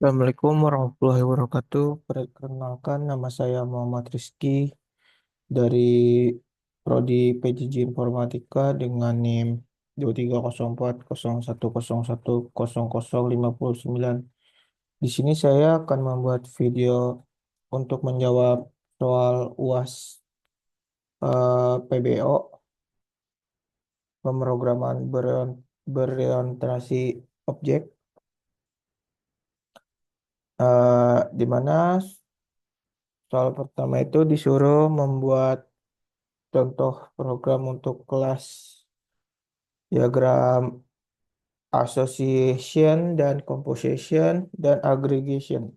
Assalamualaikum warahmatullahi wabarakatuh. Perkenalkan, nama saya Muhammad Rizky dari Prodi PJJ Informatika dengan NIM 230401101059. Di sini saya akan membuat video untuk menjawab soal UAS PBO, pemrograman berorientasi objek, di mana soal pertama itu disuruh membuat contoh program untuk kelas diagram association dan composition dan aggregation.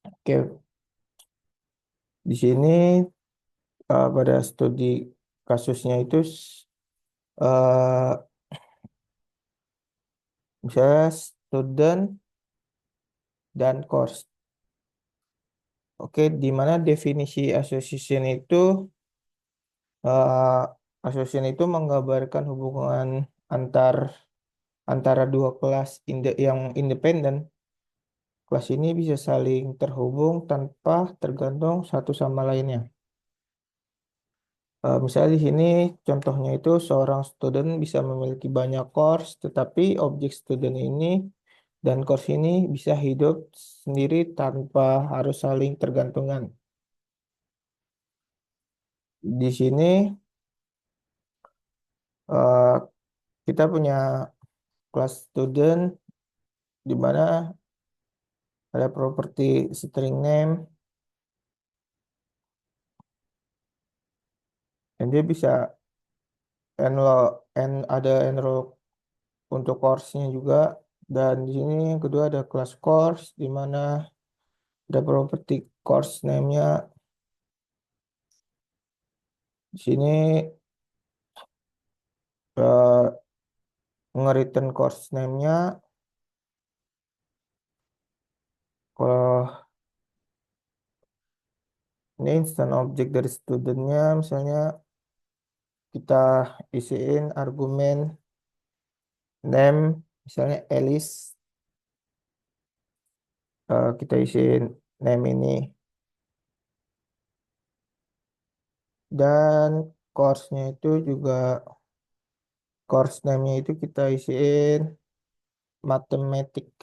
Oke, di sini pada studi kasusnya itu uh, misalnya student dan course. Oke, di mana definisi association itu uh, association itu menggambarkan hubungan antar antara dua kelas yang independen. Kelas ini bisa saling terhubung tanpa tergantung satu sama lainnya. Misalnya di sini contohnya itu seorang student bisa memiliki banyak course, tetapi objek student ini dan course ini bisa hidup sendiri tanpa harus saling tergantungan. Di sini eh, kita punya kelas student di mana ada properti string name dan dia bisa enroll ada enroll untuk course-nya juga. Dan di sini yang kedua ada kelas course di mana ada properti course name-nya. Di sini eh, nge-return course name-nya. Kalau ini instant object dari studentnya, misalnya kita isiin argumen name, misalnya Alice, kita isiin name ini dan course-nya itu juga course name-nya itu kita isiin matematika.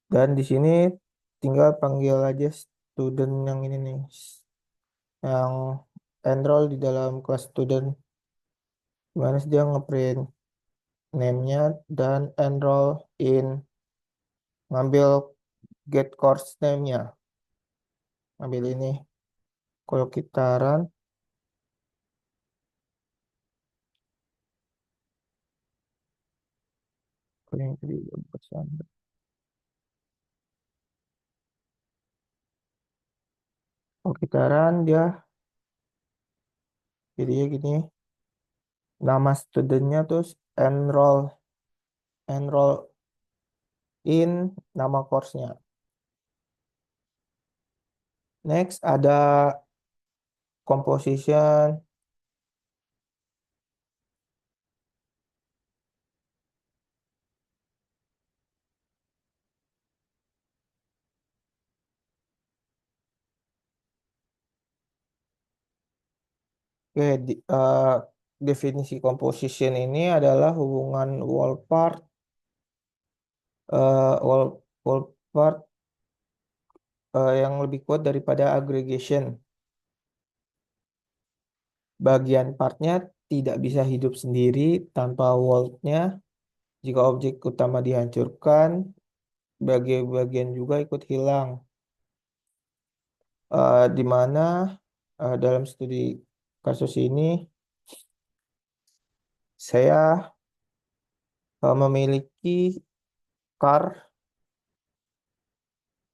Dan di sini tinggal panggil aja student yang ini nih, yang enroll di dalam kelas student. Dimana dia ngeprint name-nya dan enroll in, ngambil get course name-nya. Ambil ini. Kalau kita run, kalau yang tadi udah pesan. Kalau kita run, dia jadinya gini. Nama studentnya terus enroll in nama course-nya. Next ada composition. Oke, definisi composition ini adalah hubungan wall wall part yang lebih kuat daripada aggregation. Bagian partnya tidak bisa hidup sendiri tanpa wall-nya. Jika objek utama dihancurkan, bagian-bagian juga ikut hilang. Di mana dalam studi kasus ini saya memiliki car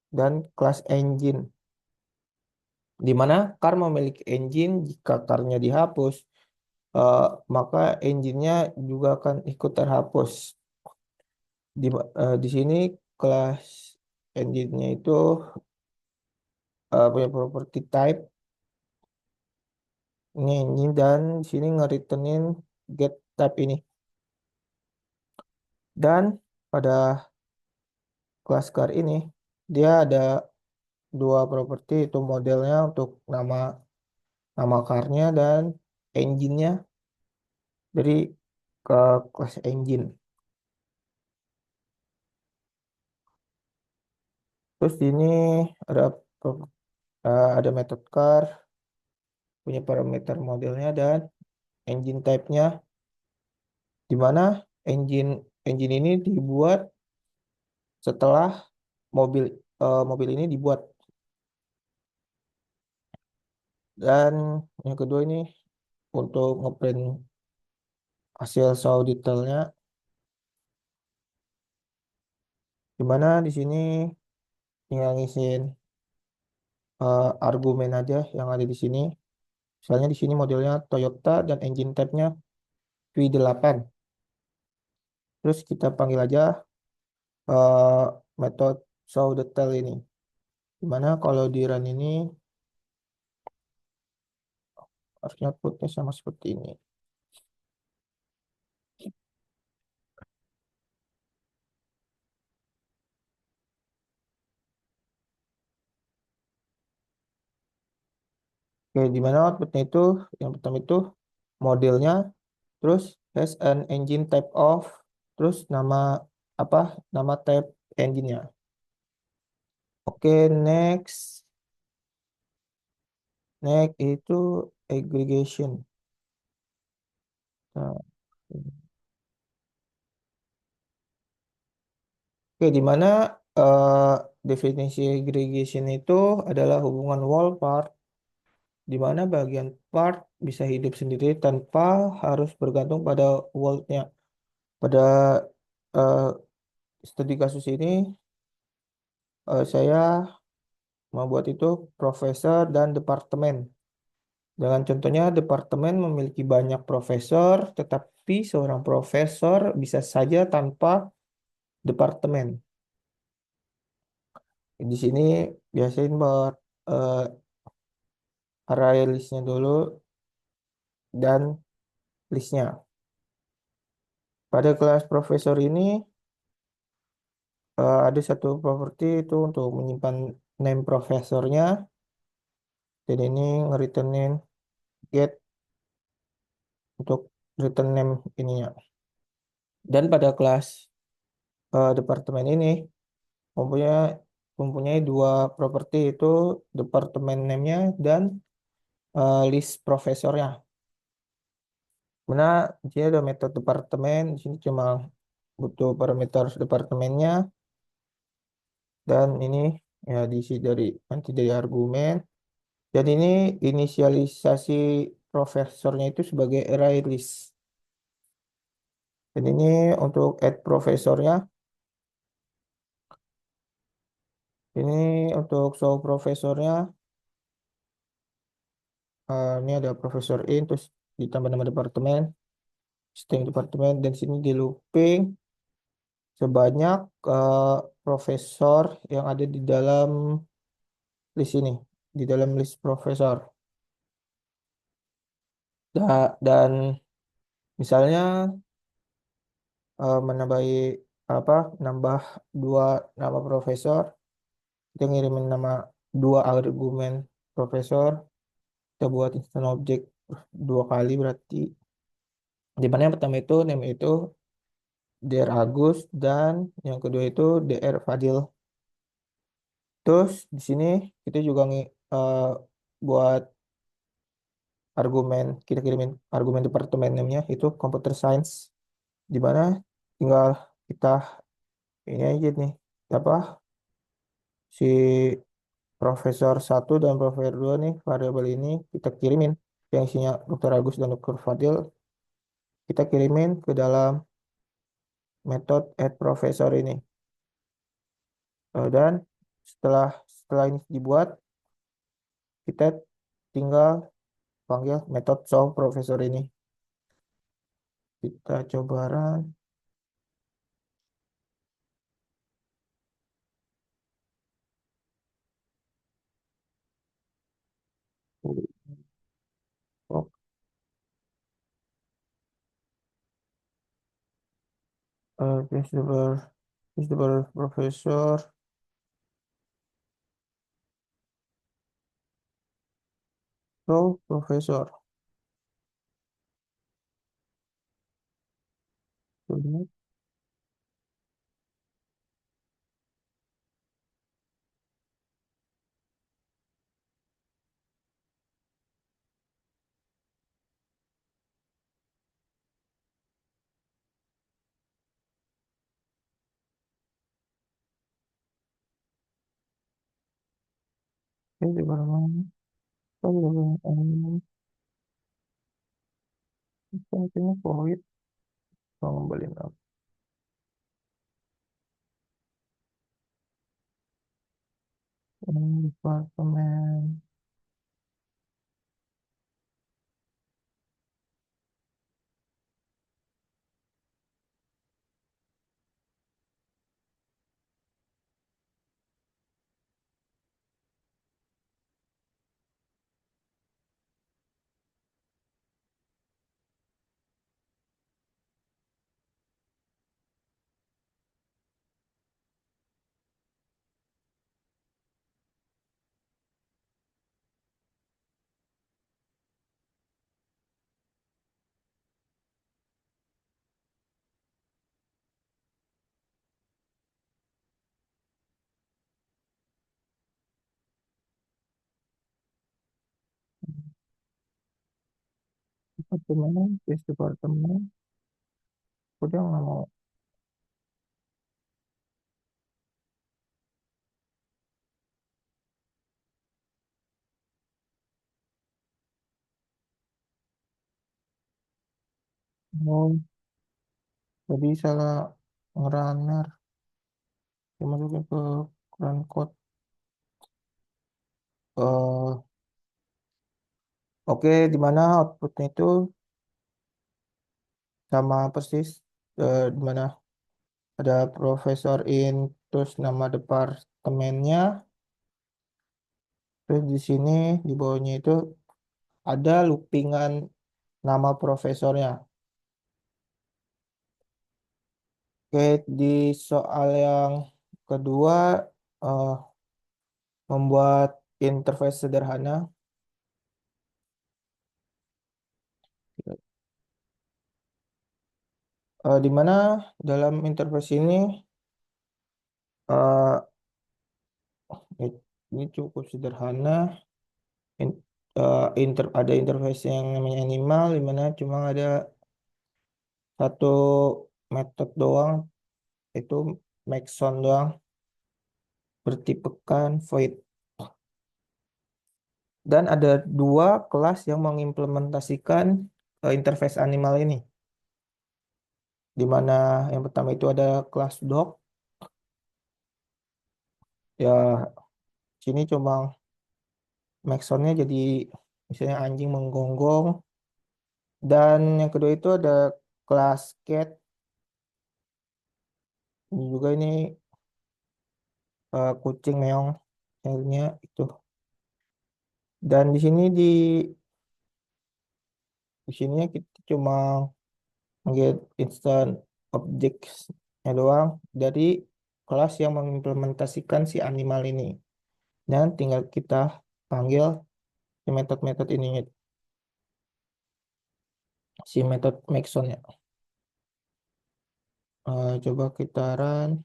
dan kelas engine, di mana car memiliki engine. Jika car-nya dihapus, eh, maka engine-nya juga akan ikut terhapus. Di sini kelas engine-nya itu punya property type ini engine, dan di sini nge-returnin get type ini. Dan pada kelas car ini dia ada dua properti itu modelnya untuk nama nama carnya dan engine-nya dari ke kelas engine. Terus di ini ada ada method car, punya parameter modelnya dan engine type-nya, di mana engine engine ini dibuat setelah mobil mobil ini dibuat. Dan yang kedua ini untuk ngeprint hasil saw detailnya, di mana di sini tinggal ngisiin argumen aja yang ada di sini. Misalnya di sini modelnya Toyota dan engine type-nya V8. Terus kita panggil aja eh, metode show detail ini. Dimana kalau di run ini harusnya outputnya sama seperti ini. Oke, dimana outputnya itu yang pertama itu modelnya, terus has an engine type of, terus nama apa nama type engine-nya. Oke, next itu aggregation. Nah, oke, di mana eh, definisi aggregation itu adalah hubungan wall part, di mana bagian part bisa hidup sendiri tanpa harus bergantung pada wall-nya. Pada eh, studi kasus ini, saya membuat itu profesor dan departemen. Dengan contohnya, departemen memiliki banyak profesor, tetapi seorang profesor bisa saja tanpa departemen. Di sini biasain buat eh, array listnya dulu dan listnya. Pada kelas profesor ini ada satu properti itu untuk menyimpan name profesornya dan ini nge-returnin get untuk return name ininya. Dan pada kelas departemen ini mempunyai mempunyai dua properti itu departemen name-nya dan list profesornya. Mana di sini ada metode departemen, di sini cuma butuh parameter departemennya dan ini ya diisi dari nanti dari argumen. Dan ini inisialisasi profesornya itu sebagai array list. Dan ini untuk add profesornya, ini untuk show profesornya, ini ada profesor in, terus ditambah nama departemen, string departemen, dan sini di looping sebanyak profesor yang ada di dalam list ini, di dalam list profesor. Dan misalnya menambahi apa, nambah dua nama profesor, kita ngirimin nama dua argumen profesor, kita buat instant object dua kali berarti. Di mana yang pertama itu name itu Dr. Agus dan yang kedua itu Dr. Fadil. Terus di sini kita juga buat argumen, kita kirimin argumen departemen namanya itu computer science, di mana tinggal kita ini aja nih apa si profesor satu dan profesor 2 nih variabel ini kita kirimin yang isinya Dr. Agus dan Dr. Fadil, kita kirimin ke dalam metode add profesor ini. Dan setelah setelah ini dibuat, kita tinggal panggil metode show profesor ini. Kita coba run. Oh, Christopher, Christopher Profesor, Profesor. Ini Departemen, Departemen, Kayaknya COVID, kembali Departemen, Departemen, Departemen, udah nggak mau, jadi salah ngerunner, dimasukin ke run code. Oke, di mana outputnya itu sama persis, di mana ada profesor in, terus nama departemennya, terus di sini di bawahnya itu ada loopingan nama profesornya. Oke, di soal yang kedua, eh, membuat interface sederhana, di mana dalam interface ini, eh, ini cukup sederhana. Ada interface yang namanya animal, di mana cuma ada satu metode doang, itu make sound doang, bertipekan void. Dan ada dua kelas yang mengimplementasikan interface animal ini, di mana yang pertama itu ada kelas dog, ya sini cuma make soundnya jadi misalnya anjing menggonggong. Dan yang kedua itu ada kelas cat, ini juga ini kucing meong, akhirnya itu. Dan di sini kita cuma get instant objects-nya doang dari kelas yang mengimplementasikan si animal ini. Dan tinggal kita panggil si metode-metode ini, si metode Maxon ya. Coba kita run.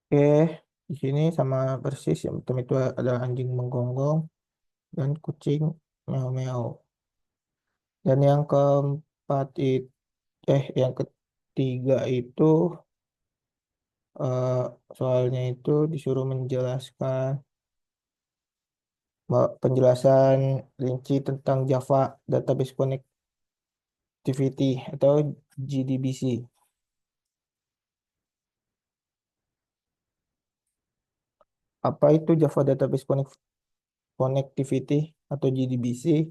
Oke, di sini sama persis yang pertama itu ada anjing menggonggong dan kucing meow-meow. Dan yang keempat itu, yang ketiga itu, eh, soalnya itu disuruh menjelaskan penjelasan rinci tentang Java Database Connectivity atau JDBC. Apa itu Java Database Connectivity atau JDBC?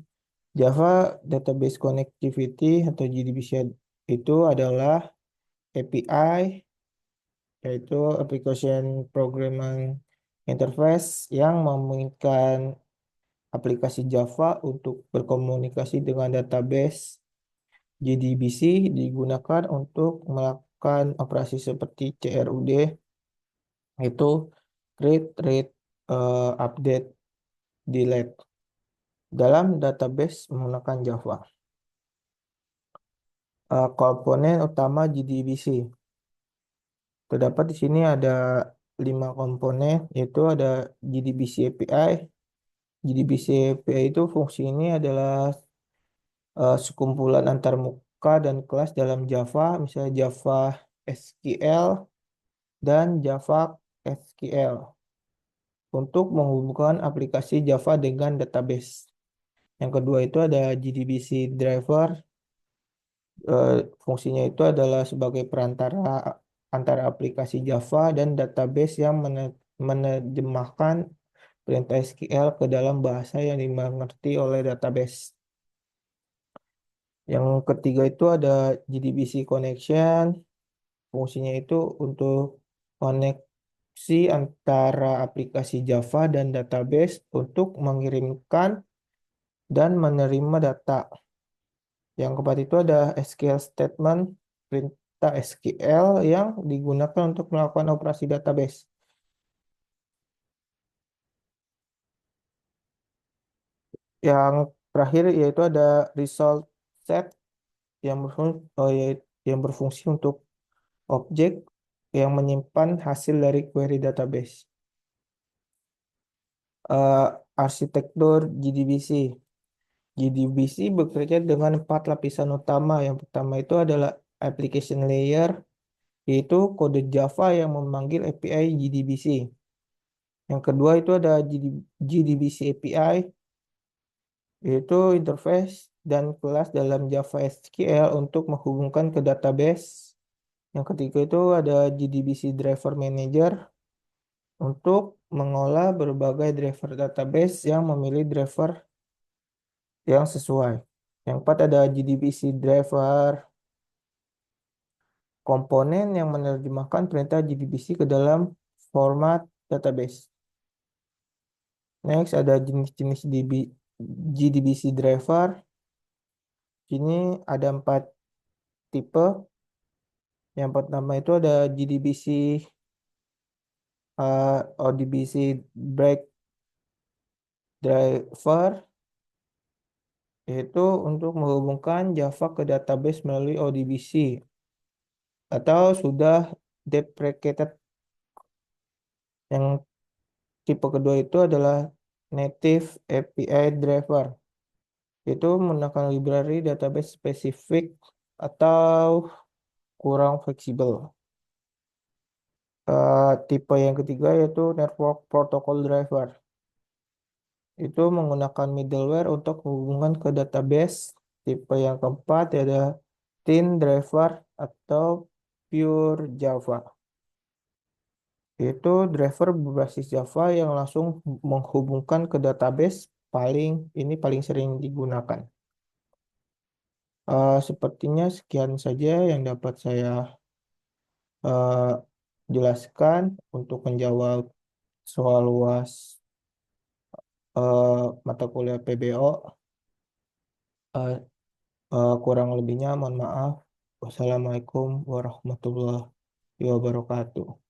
Java Database Connectivity atau JDBC itu adalah API, yaitu Application Programming Interface yang memungkinkan aplikasi Java untuk berkomunikasi dengan database JDBC digunakan untuk melakukan operasi seperti CRUD, yaitu create, read, update, delete dalam database menggunakan Java. Komponen utama JDBC. Terdapat di sini ada 5 komponen, yaitu ada JDBC API. JDBC API itu fungsi ini adalah sekumpulan antar muka dan kelas dalam Java, misalnya Java SQL dan Java SQL, untuk menghubungkan aplikasi Java dengan database. Yang kedua itu ada JDBC driver. Eh, Fungsinya itu adalah sebagai perantara antara aplikasi Java dan database yang menerjemahkan perintah SQL ke dalam bahasa yang dimengerti oleh database. Yang ketiga itu ada JDBC connection. Fungsinya itu untuk koneksi antara aplikasi Java dan database untuk mengirimkan dan menerima data. Yang keempat itu ada SQL statement, perintah SQL yang digunakan untuk melakukan operasi database. Yang terakhir yaitu ada result set yang berfungsi untuk objek yang menyimpan hasil dari query database. Eh, Arsitektur JDBC. JDBC bekerja dengan 4 lapisan utama. Yang pertama itu adalah application layer, yaitu kode Java yang memanggil API JDBC. Yang kedua itu ada JDBC API, yaitu interface dan kelas dalam Java SQL untuk menghubungkan ke database. Yang ketiga itu ada JDBC Driver Manager untuk mengolah berbagai driver database yang memilih driver yang sesuai. Yang keempat ada JDBC Driver komponen yang menerjemahkan perintah JDBC ke dalam format database. Next ada jenis-jenis JDBC driver. Ini ada 4 tipe. Yang pertama itu ada JDBC ODBC break driver, yaitu untuk menghubungkan Java ke database melalui ODBC, atau sudah deprecated. Yang tipe kedua itu adalah native API driver, itu menggunakan library database spesifik atau kurang fleksibel. Tipe yang ketiga yaitu network protocol driver, itu menggunakan middleware untuk hubungan ke database. Tipe yang keempat ada thin driver atau pure Java, itu driver berbasis Java yang langsung menghubungkan ke database. Ini paling sering digunakan. Sepertinya sekian saja yang dapat saya eh, jelaskan untuk menjawab soal UAS mata kuliah PBO. Eh, Kurang lebihnya mohon maaf. Wassalamualaikum warahmatullahi wabarakatuh.